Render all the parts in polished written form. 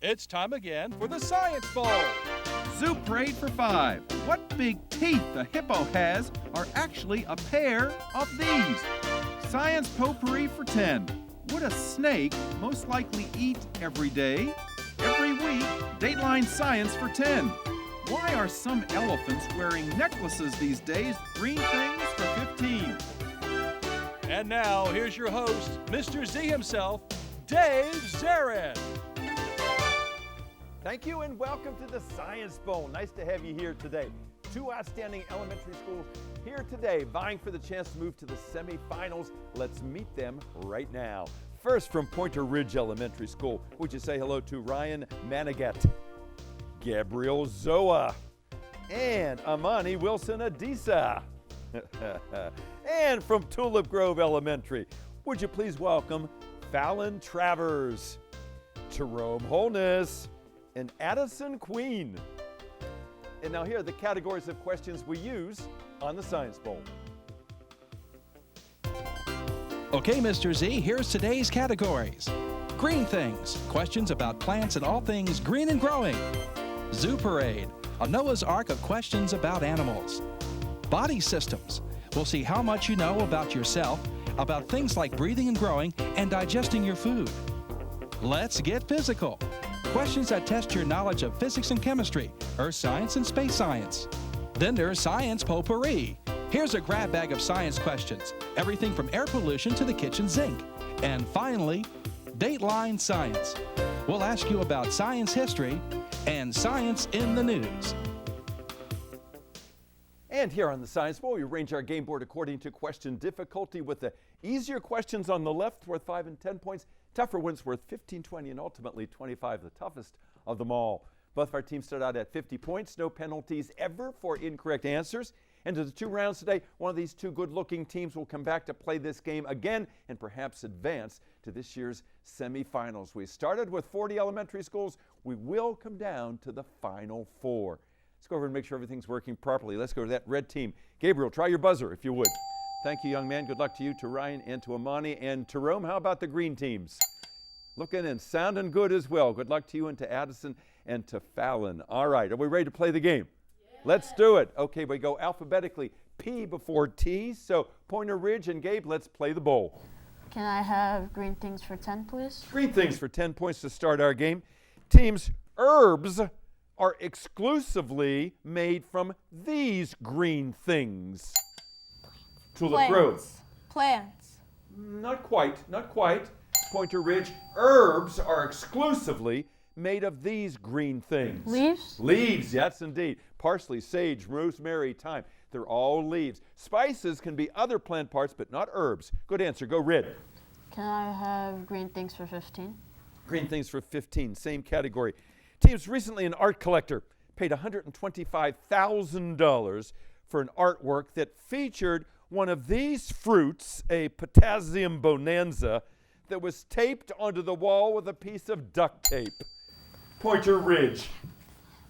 It's time again for the Science Bowl. Zoo parade for 5. What big teeth a hippo has are actually a pair of these. Science potpourri for 10. Would a snake most likely eat every day? Every week, Dateline Science for 10. Why are some elephants wearing necklaces these days? Green things for 15. And now, here's your host, Mr. Z himself, Dave Zarin. Thank you and welcome to the Science Bowl. Nice to have you here today. 2 outstanding elementary schools here today vying for the chance to move to the semifinals. Let's meet them right now. First, from Pointer Ridge Elementary School, would you say hello to Ryan Manigat, Gabriel Zoa, and Amani Wilson Adisa. And from Tulip Grove Elementary, would you please welcome Fallon Travers, Jerome Holness, and Addison Queen. And now here are the categories of questions we use on the Science Bowl. Okay, Mr. Z, here's today's categories. Green things, questions about plants and all things green and growing. Zoo parade, a Noah's Ark of questions about animals. Body systems, we'll see how much you know about yourself, about things like breathing and growing and digesting your food. Let's get physical. Questions that test your knowledge of physics and chemistry, earth science and space science. Then there's science potpourri. Here's a grab bag of science questions, everything from air pollution to the kitchen sink. And finally, Dateline Science. We'll ask you about science history and science in the news. And here on the Science Bowl, we arrange our game board according to question difficulty, with the easier questions on the left worth 5 and 10 points, tougher ones worth 15, 20, and ultimately 25, the toughest of them all. Both of our teams start out at 50 points, no penalties ever for incorrect answers. And to the 2 rounds today, one of these 2 good-looking teams will come back to play this game again and perhaps advance to this year's semifinals. We started with 40 elementary schools. We will come down to the final 4. Let's go over and make sure everything's working properly. Let's go to that red team. Gabriel, try your buzzer if you would. Thank you, young man. Good luck to you, to Ryan, and to Amani. And to Rome, how about the green teams? Looking and sounding good as well. Good luck to you and to Addison and to Fallon. All right, are we ready to play the game? Yeah. Let's do it. Okay, we go alphabetically, P before T. So Pointer Ridge and Gabe, let's play the bowl. Can I have green things for 10, please? Green things for 10 points to start our game. Teams, herbs are exclusively made from these green things. Tulip Grove. Plants. Not quite. Pointer Ridge, herbs are exclusively made of these green things. Leaves? Leaves, yes indeed. Parsley, sage, rosemary, thyme. They're all leaves. Spices can be other plant parts, but not herbs. Good answer. Go red. Can I have green things for 15? Green things for 15, same category. Teams, recently an art collector paid $125,000 for an artwork that featured one of these fruits, a potassium bonanza, that was taped onto the wall with a piece of duct tape. Pointer Ridge.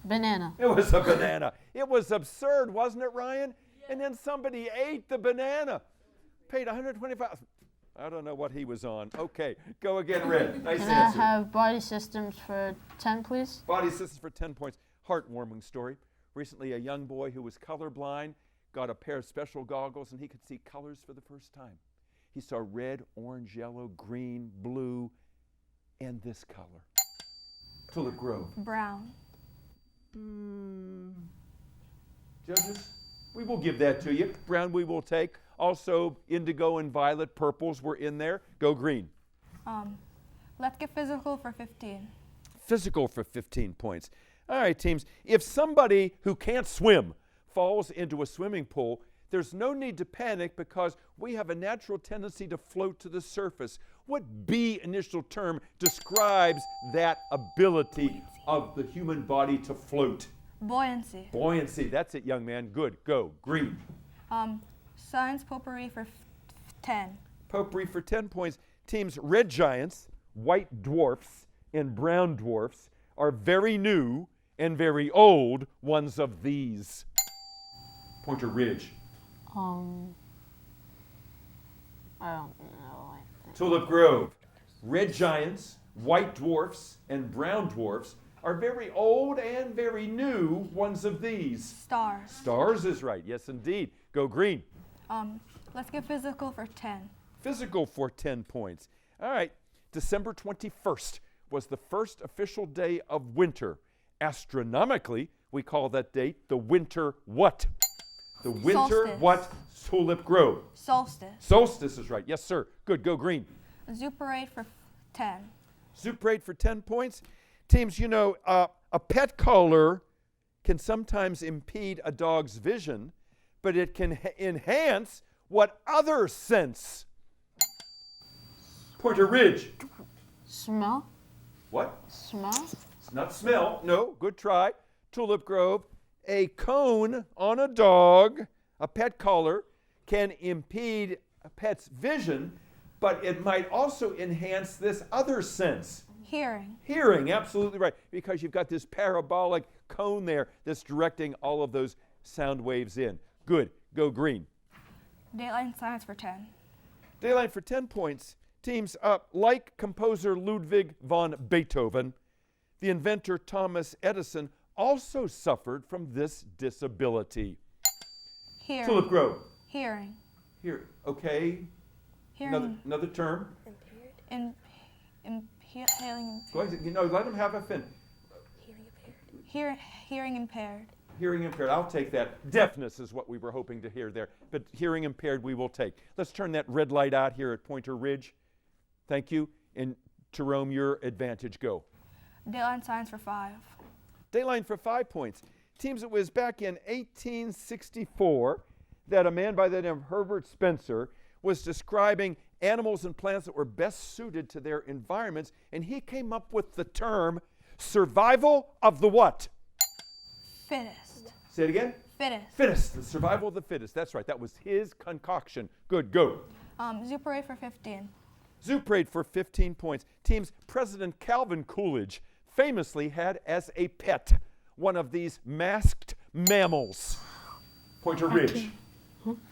Banana. It was a banana. It was absurd, wasn't it, Ryan? Yeah. And then somebody ate the banana. Paid $125,000. I don't know what he was on. Okay, go again, Red. Nice Can answer. I have body systems for 10, please? Body systems for 10 points. Heartwarming story. Recently, a young boy who was colorblind got a pair of special goggles and he could see colors for the first time. He saw red, orange, yellow, green, blue, and this color. Tulip Grove. Brown. Judges, we will give that to you. Brown we will take. Also, indigo and violet, purples were in there. Go green. Let's get physical for 15. Physical for 15 points. All right, teams. If somebody who can't swim falls into a swimming pool, there's no need to panic because we have a natural tendency to float to the surface. What B initial term describes that ability of the human body to float? Buoyancy. Buoyancy. That's it, young man. Good. Go. Green. Science potpourri for 10. Potpourri for 10 points. Teams red giants, white dwarfs, and brown dwarfs are very new and very old ones of these. Pointer Ridge. I don't know. Tulip Grove. Red giants, white dwarfs and brown dwarfs are very old and very new ones of these? Stars. Stars is right. Yes, indeed. Go green. Let's get physical for 10. Physical for 10 points. All right. December 21st was the first official day of winter. Astronomically, we call that date the winter what? The winter Solstice. what? Tulip Grove. Solstice. Solstice is right. Yes, sir. Good. Go green. Zoo parade for 10. Zoo parade for 10 points. Teams, you know, a pet collar can sometimes impede a dog's vision, but it can enhance what other sense? Pointer Ridge. Smell? What? Smell? It's not smell. No, good try. Tulip Grove. A cone on a dog, a pet collar, can impede a pet's vision, but it might also enhance this other sense. Hearing. Hearing, absolutely right, because you've got this parabolic cone there that's directing all of those sound waves in. Good. Go green. Daylight and science for 10. Daylight for 10 points. Teams up. Like composer Ludwig von Beethoven, the inventor Thomas Edison also suffered from this disability. Hearing. Tulip Grove. Hearing. Here, okay. Hearing. Another term. Hearing. Go ahead. You know, let them have a fin. Hearing impaired. Hearing impaired. I'll take that. Deafness is what we were hoping to hear there, but hearing impaired we will take. Let's turn that red light out here at Pointer Ridge. Thank you. And Jerome, your advantage. Go. Daylight and science for 5. Dayline for 5 points. Teams, it was back in 1864 that a man by the name of Herbert Spencer was describing animals and plants that were best suited to their environments, and he came up with the term survival of the what? Fittest. Say it again. Fittest. Fittest, the survival of the fittest. That's right, that was his concoction. Good, go. Zoo parade for 15. Zoo parade for 15 points. Teams, President Calvin Coolidge famously had as a pet one of these masked mammals. Pointer Ridge.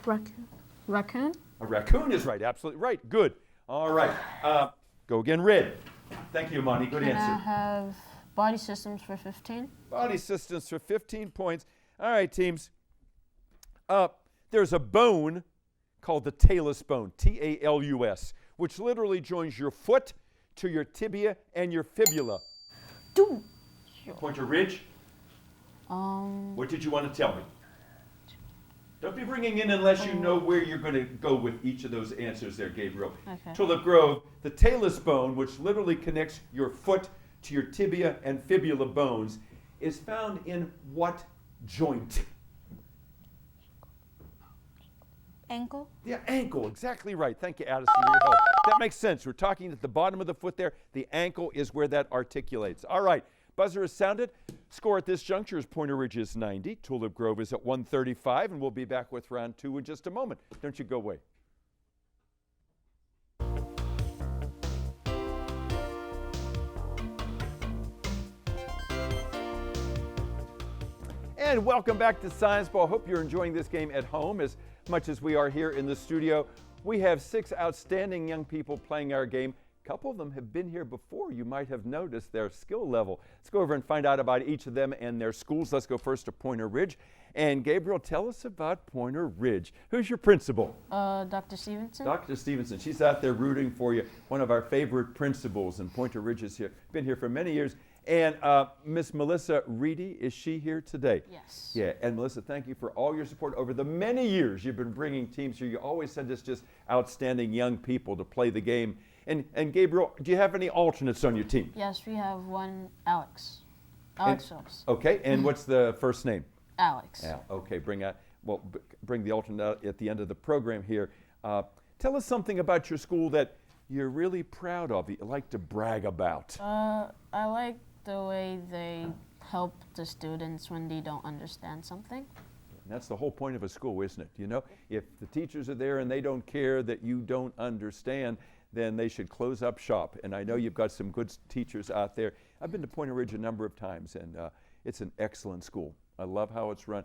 Raccoon. Raccoon? A raccoon is right, absolutely right. Good. All right. Go again, red. Thank you, Monty. Good Can I answer. have body systems for 15? Body systems for 15 points. All right, teams. There's a bone called the talus bone, T-A-L-U-S, which literally joins your foot to your tibia and your fibula. Dude. Pointer Ridge. What did you want to tell me? Don't be bringing in unless you know where you're going to go with each of those answers there, Gabriel. Okay. Tulip Grove, the talus bone, which literally connects your foot to your tibia and fibula bones, is found in what joint? Ankle. Yeah, ankle, exactly right. Thank you, Addison, for your help. That makes sense. We're talking at the bottom of the foot there. The ankle is where that articulates. All right, buzzer is sounded. Score at this juncture is Pointer Ridge is 90. Tulip Grove is at 135, and we'll be back with round 2 in just a moment. Don't you go away. And welcome back to Science Ball. Hope you're enjoying this game at home as much as we are here in the studio. We have 6 outstanding young people playing our game. A couple of them have been here before. You might have noticed their skill level. Let's go over and find out about each of them and their schools. Let's go first to Pointer Ridge. And Gabriel, tell us about Pointer Ridge. Who's your principal? Dr. Stevenson. Dr. Stevenson. She's out there rooting for you. One of our favorite principals, and Pointer Ridge has been here for many years. And Miss Melissa Reedy, is she here today? Yes. Yeah, and Melissa, thank you for all your support over the many years you've been bringing teams here. You always send us just outstanding young people to play the game. And Gabriel, do you have any alternates on your team? Yes, we have one, Alex. Alex Phillips. Okay, and what's the first name? Alex. Yeah, okay, bring the alternate out at the end of the program here. Tell us something about your school that you're really proud of, that you like to brag about. I like the way they help the students when they don't understand something. And that's the whole point of a school, isn't it? You know, if the teachers are there and they don't care that you don't understand, then they should close up shop. And I know you've got some good teachers out there. I've been to Pointer Ridge a number of times, and it's an excellent school. I love how it's run.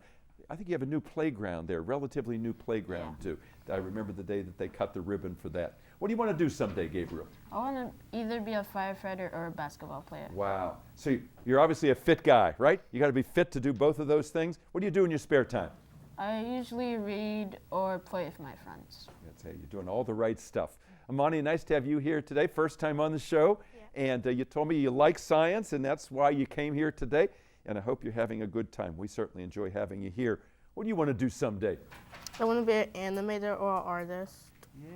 I think you have a new playground there, relatively new playground too. I remember the day that they cut the ribbon for that. What do you want to do someday, Gabriel? I want to either be a firefighter or a basketball player. Wow. So you're obviously a fit guy, right? You got to be fit to do both of those things. What do you do in your spare time? I usually read or play with my friends. That's hey, you're doing all the right stuff. Amani, nice to have you here today. First time on the show. Yeah. And you told me you like science, and that's why you came here today. And I hope you're having a good time. We certainly enjoy having you here. What do you want to do someday? I want to be an animator or an artist.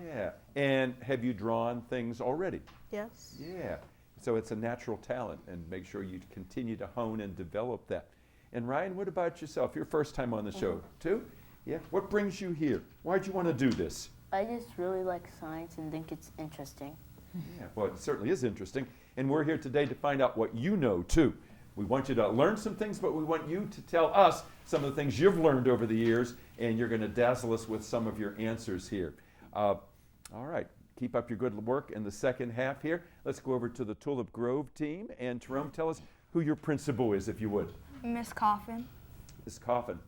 Yeah. And have you drawn things already? Yes. Yeah. So it's a natural talent, and make sure you continue to hone and develop that. And Ryan, what about yourself? Your first time on the show, too? Yeah. What brings you here? Why'd you want to do this? I just really like science and think it's interesting. Yeah, well, it certainly is interesting. And we're here today to find out what you know, too. We want you to learn some things, but we want you to tell us some of the things you've learned over the years, and you're going to dazzle us with some of your answers here. All right. Keep up your good work in the second half here. Let's go over to the Tulip Grove team. And Jerome, tell us who your principal is, if you would. Miss Coffin. Miss Coffin.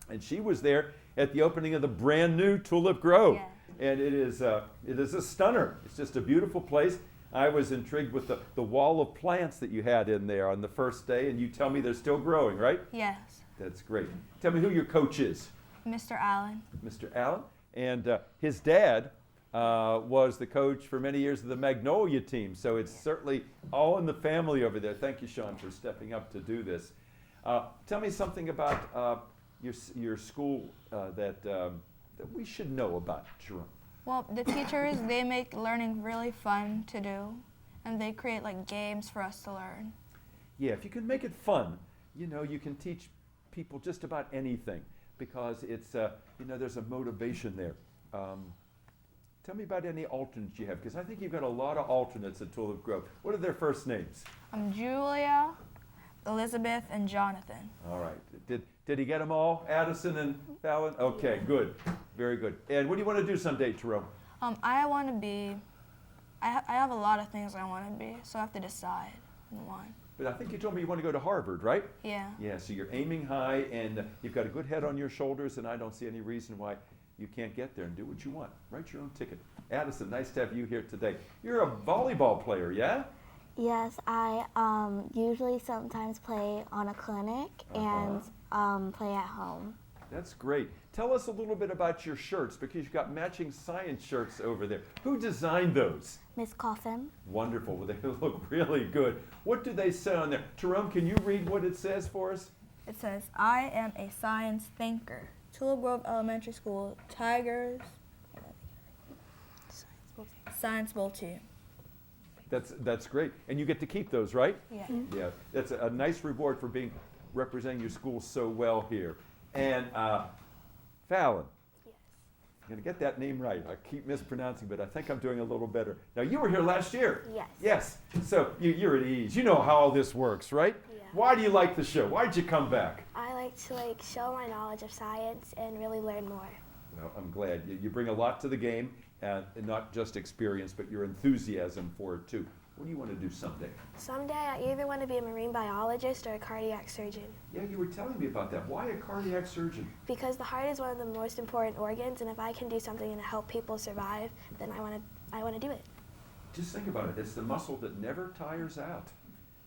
And she was there at the opening of the brand new Tulip Grove. Yeah. And it is a stunner. It's just a beautiful place. I was intrigued with the wall of plants that you had in there on the first day, and you tell me they're still growing, right? Yes. That's great. Tell me who your coach is. Mr. Allen. Mr. Allen. And his dad was the coach for many years of the Magnolia team, so it's certainly all in the family over there. Thank you, Sean, for stepping up to do this. Tell me something about your school that we should know about, Jerome. Well, the teachers, they make learning really fun to do, and they create like games for us to learn. Yeah, if you can make it fun, you can teach people just about anything, because it's, there's a motivation there. Tell me about any alternates you have, because I think you've got a lot of alternates at Tulip Grove. What are their first names? Julia, Elizabeth, and Jonathan. All right. Did he get them all? Addison and Fallon? Okay, good. Very good. And what do you want to do someday, Jerome? I want to be, I have a lot of things I want to be, so I have to decide on one. But I think you told me you want to go to Harvard, right? Yeah. Yeah, so you're aiming high, and you've got a good head on your shoulders, and I don't see any reason why you can't get there and do what you want. Write your own ticket. Addison, nice to have you here today. You're a volleyball player, yeah? Yes, I usually sometimes play on a clinic and play at home. That's great. Tell us a little bit about your shirts, because you've got matching science shirts over there. Who designed those? Miss Coffin. Wonderful. Well, they look really good. What do they say on there? Jerome, can you read what it says for us? It says, I am a science thinker. Tulip Grove Elementary School, Tigers, Science Bowl team. That's great. And you get to keep those, right? Yeah. Mm-hmm. Yeah. That's a nice reward for representing your school so well here. And Fallon. Yes. I'm going to get that name right. I keep mispronouncing, but I think I'm doing a little better. Now, you were here last year. Yes. Yes. So you're at ease. You know how all this works, right? Yeah. Why do you like the show? Why did you come back? I like to show my knowledge of science and really learn more. Well, I'm glad. You bring a lot to the game, and not just experience, but your enthusiasm for it, too. What do you want to do someday? Someday I either want to be a marine biologist or a cardiac surgeon. Yeah, you were telling me about that. Why a cardiac surgeon? Because the heart is one of the most important organs, and if I can do something to help people survive, then I want to do it. Just think about it. It's the muscle that never tires out.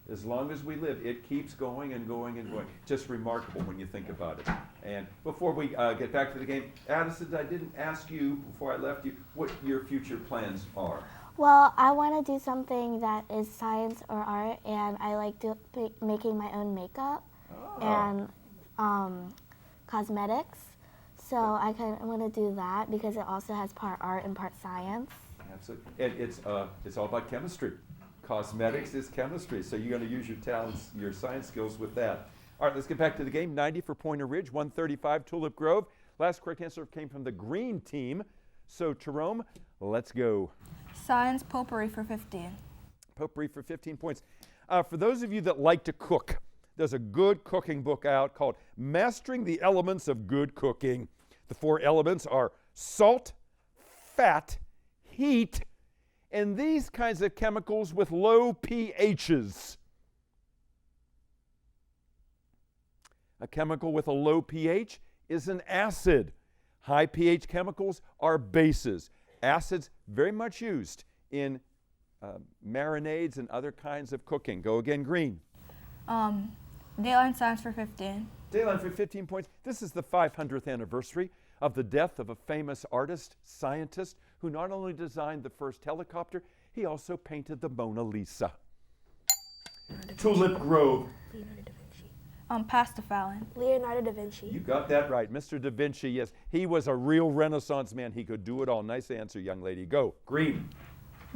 As long as we live, it keeps going and going and going. Just remarkable when you think about it. And before we get back to the game, Addison, I didn't ask you before I left you what your future plans are. Well, I want to do something that is science or art, and I like making my own makeup and cosmetics. So I want to do that because it also has part art and part science. Absolutely. And it's all about chemistry. Cosmetics is chemistry, so you're going to use your talents, your science skills with that. All right, let's get back to the game. 90 for Pointer Ridge, 135 Tulip Grove. Last correct answer came from the green team. So, Jerome, let's go. Science potpourri for 15. Potpourri for 15 points. For those of you that like to cook, there's a good cooking book out called Mastering the Elements of Good Cooking. The 4 elements are salt, fat, heat, and these kinds of chemicals with low pHs. A chemical with a low pH is an acid. High pH chemicals are bases. Acids very much used in marinades and other kinds of cooking. Go again, green. Daylight Science for 15. Daylight for 15 points. This is the 500th anniversary of the death of a famous artist, scientist, who not only designed the first helicopter, he also painted the Mona Lisa. Tulip Grove. Pastor Fallon. Leonardo da Vinci. You got that right. Mr. Da Vinci, yes. He was a real Renaissance man. He could do it all. Nice answer, young lady. Go. Green.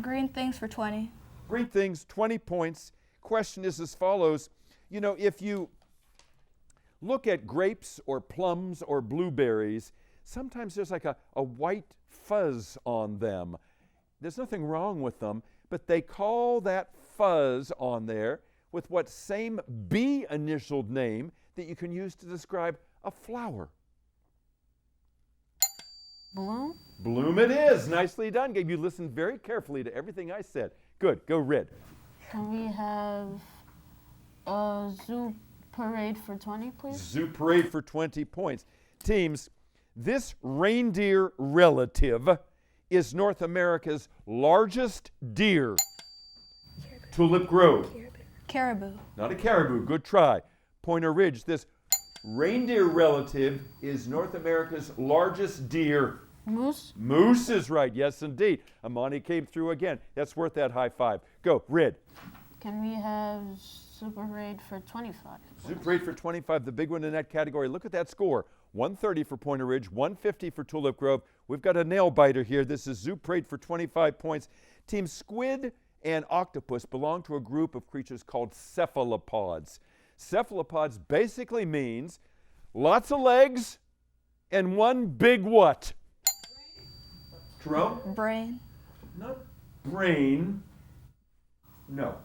Green Things for 20. Green Things, 20 points. Question is as follows. You know, if you look at grapes or plums or blueberries, sometimes there's like a white fuzz on them. There's nothing wrong with them, but they call that fuzz on there with what same B initialed name that you can use to describe a flower. Bloom? Bloom it is. Nicely done, Gabe. You listened very carefully to everything I said. Good. Go red. Can we have a zoo parade for 20, please? Zoo parade for 20 points. Teams, this reindeer relative is North America's largest deer. Tulip Grove. Caribou. Not a caribou. Good try. Pointer Ridge. This reindeer relative is North America's largest deer. Moose? Moose is right. Yes, indeed. Amani came through again. That's worth that high five. Go. Red. Can we have zoo parade for 25? Zoo parade for 25, the big one in that category. Look at that score. 130 for Pointer Ridge, 150 for Tulip Grove. We've got a nail biter here. This is Zoo Parade for 25 points. Team Squid and Octopus belong to a group of creatures called cephalopods. Cephalopods basically means lots of legs and one big what? Jerome? Brain. Not brain. No.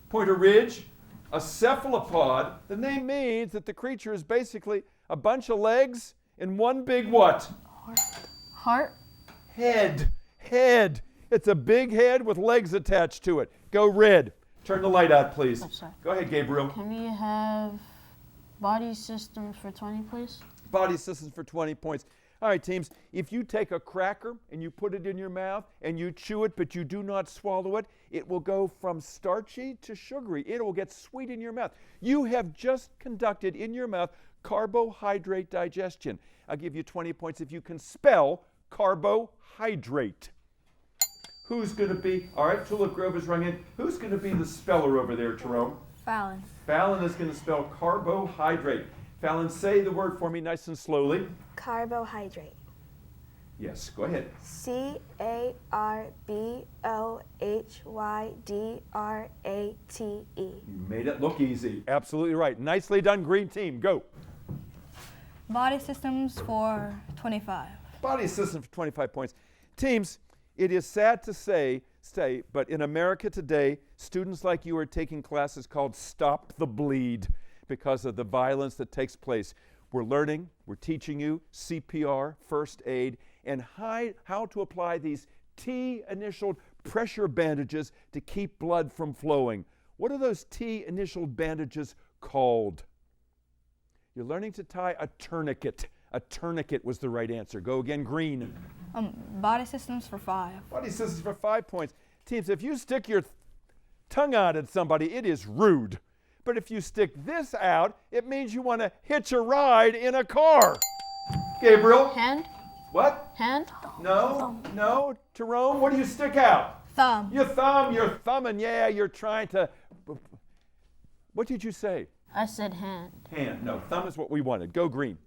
Pointer Ridge, a cephalopod. The name means that the creature is basically a bunch of legs and one big what? Heart? Head. Head. It's a big head with legs attached to it. Go red. Turn the light out, please. Oh, sorry. Go ahead, Gabriel. Can we have body systems for 20, please? Body systems for 20 points. All right, teams, if you take a cracker and you put it in your mouth and you chew it, but you do not swallow it, it will go from starchy to sugary. It will get sweet in your mouth. You have just conducted in your mouth carbohydrate digestion. I'll give you 20 points if you can spell carbohydrate. Who's going to be, all right, Tulip Grove is rung in. Who's going to be the speller over there, Jerome? Fallon. Fallon is going to spell carbohydrate. Fallon, say the word for me nice and slowly. Carbohydrate. Yes, go ahead. CARBOHYDRATE. You made it look easy. Absolutely right. Nicely done, green team. Go. Body Systems for 25. Body system for 25 points. Teams, it is sad to say, but in America today, students like you are taking classes called Stop the Bleed because of the violence that takes place. We're learning, we're teaching you CPR, first aid, and how to apply these T-initialed pressure bandages to keep blood from flowing. What are those T-initialed bandages called? You're learning to tie a tourniquet. A tourniquet was the right answer. Go again, green. Body Systems for 5. Body systems for 5 points. Teams, if you stick your tongue out at somebody, it is rude. But if you stick this out, it means you want to hitch a ride in a car. Gabriel? Hand? What? Hand? No, no. Jerome, what do you stick out? Thumb. Your thumb, you're thumbing. Yeah, you're trying to. What did you say? I said hand. Hand. No, thumb is what we wanted. Go green.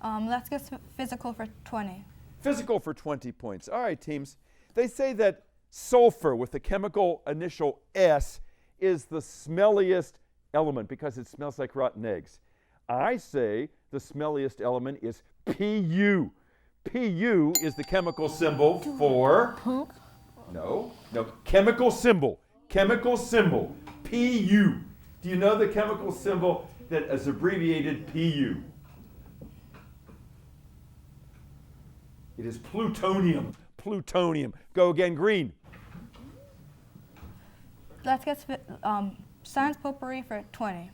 Let's get physical for 20. Physical for 20 points. All right, teams. They say that sulfur with the chemical initial S is the smelliest element because it smells like rotten eggs. I say the smelliest element is Pu. Pu is the chemical symbol for Poop? No, chemical symbol. Chemical symbol. Pu. Do you know the chemical symbol that is abbreviated Pu? It is plutonium. Plutonium. Go again, green. Let's get Science Potpourri for 20.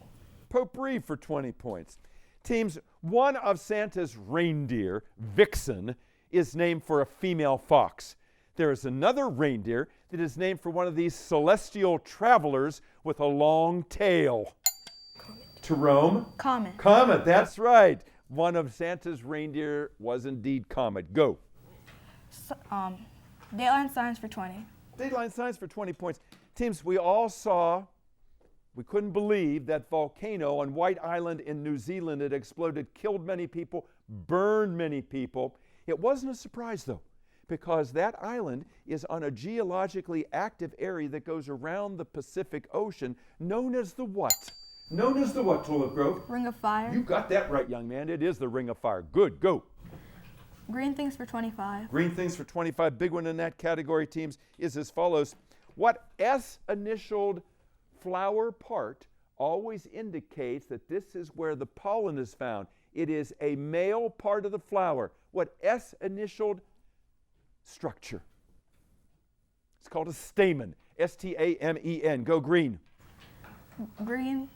Potpourri for 20 points. Teams, one of Santa's reindeer, Vixen, is named for a female fox. There is another reindeer that is named for one of these celestial travelers with a long tail. To Rome? Comet. Comet, that's right. One of Santa's reindeer was indeed Comet. Go. Dateline Science for 20. Dateline Science for 20 points. Teams, we all saw, we couldn't believe that volcano on White Island in New Zealand had exploded, killed many people, burned many people. It wasn't a surprise, though, because that island is on a geologically active area that goes around the Pacific Ocean, known as the what? Known as the what, Tulip Grove? Ring of Fire. You got that right, young man. It is the Ring of Fire. Good, go. Green Things for 25. Green Things for 25. Big one in that category, teams, is as follows. What S-initialed flower part always indicates that this is where the pollen is found. It is a male part of the flower. What S-initialed structure? It's called a stamen. S-T-A-M-E-N. Go green. Green.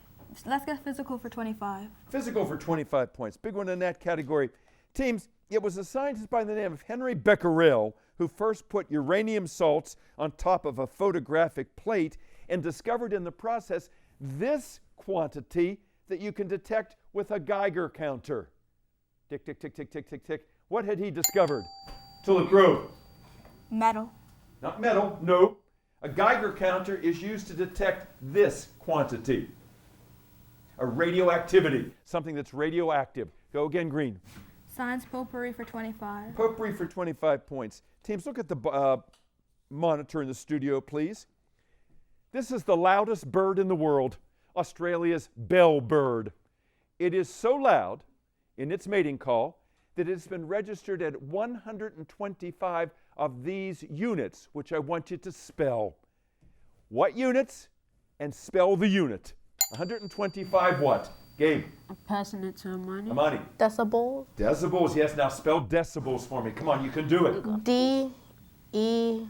Let's get physical for 25. Physical for 25 points. Big one in that category. Teams, it was a scientist by the name of Henry Becquerel who first put uranium salts on top of a photographic plate and discovered in the process this quantity that you can detect with a Geiger counter. Tick, tick, tick, tick, tick, tick, tick. What had he discovered? Tulip Grove. Metal. Not metal, no. A Geiger counter is used to detect this quantity. A radioactivity, something that's radioactive. Go again, green. Science Potpourri for 25. Potpourri for 25 points. Teams, look at the monitor in the studio, please. This is the loudest bird in the world, Australia's bell bird. It is so loud in its mating call that it's been registered at 125 of these units, which I want you to spell. What units? And spell the unit. 125 what? Gabe. I'm passing it to Amani. Amani. Decibels. Decibels, yes. Now spell decibels for me. Come on, you can do it. D-E-C-I-B-A-L-S.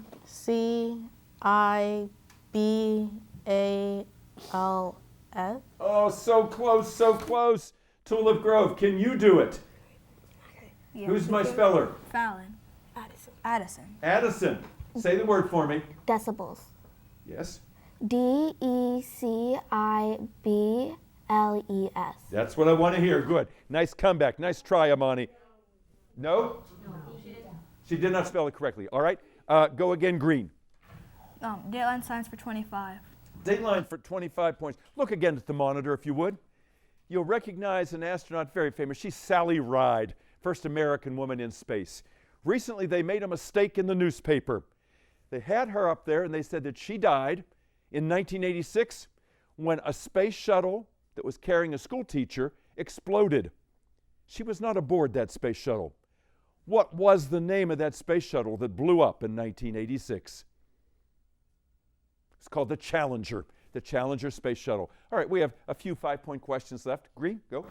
Oh, so close, so close. Tulip Grove, can you do it? Yeah. Who's my speller? Fallon. Addison. Addison. Say the word for me. Decibels. Yes. D-E-C-I-B-L-E-S. That's what I want to hear. Good. Nice comeback. Nice try, Amani. No? She did not spell it correctly. All right. Go again, green. Dateline Science for 25. Dateline for 25 points. Look again at the monitor, if you would. You'll recognize an astronaut very famous. She's Sally Ride, first American woman in space. Recently, they made a mistake in the newspaper. They had her up there, and they said that she died in 1986 when a space shuttle that was carrying a school teacher exploded. She was not aboard that space shuttle. What was the name of that space shuttle that blew up in 1986? It's called the Challenger Space Shuttle. All right, we have a few 5-point questions left. Green, go.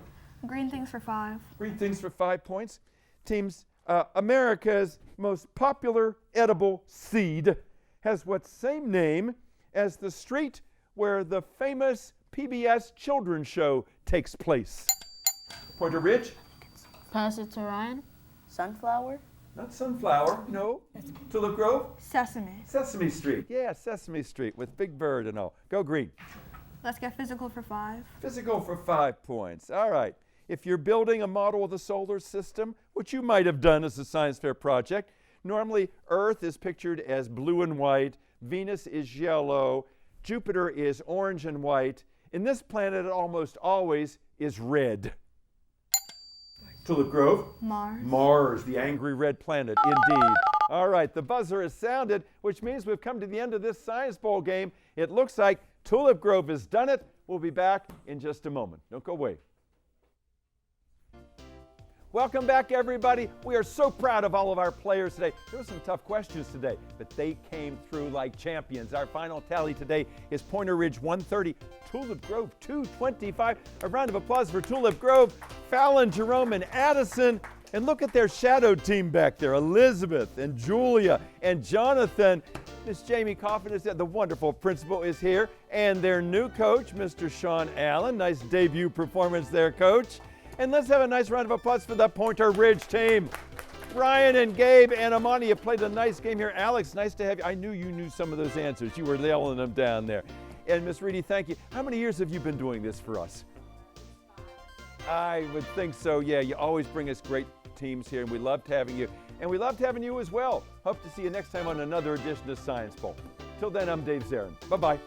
Green Things for 5. Green Things for 5 points. Teams, America's most popular edible seed has what same name as the street where the famous PBS children's show takes place? Pointer Ridge? Pass it to Ryan. Sunflower? Not Sunflower, no. Tulip Grove? Sesame. Sesame Street. Yeah, Sesame Street with Big Bird and all. Go green. Let's get physical for 5. Physical for 5 points. All right. If you're building a model of the solar system, which you might have done as a science fair project, normally Earth is pictured as blue and white, Venus is yellow, Jupiter is orange and white. In this planet, it almost always is red. Tulip Grove? Mars. Mars, the angry red planet, indeed. All right, the buzzer has sounded, which means we've come to the end of this Science Bowl game. It looks like Tulip Grove has done it. We'll be back in just a moment. Don't go away. Welcome back, everybody. We are so proud of all of our players today. There were some tough questions today, but they came through like champions. Our final tally today is Pointer Ridge 130, Tulip Grove 225. A round of applause for Tulip Grove, Fallon, Jerome, and Addison. And look at their shadow team back there, Elizabeth and Julia and Jonathan. Miss Jamie Coffin is there. The wonderful principal is here. And their new coach, Mr. Sean Allen. Nice debut performance there, Coach. And let's have a nice round of applause for the Pointer Ridge team. Brian and Gabe and Amani, you played a nice game here. Alex, nice to have you. I knew you knew some of those answers. You were nailing them down there. And Miss Reedy, thank you. How many years have you been doing this for us? I would think so, yeah. You always bring us great teams here, and we loved having you. And we loved having you as well. Hope to see you next time on another edition of Science Bowl. Till then, I'm Dave Zarin. Bye-bye.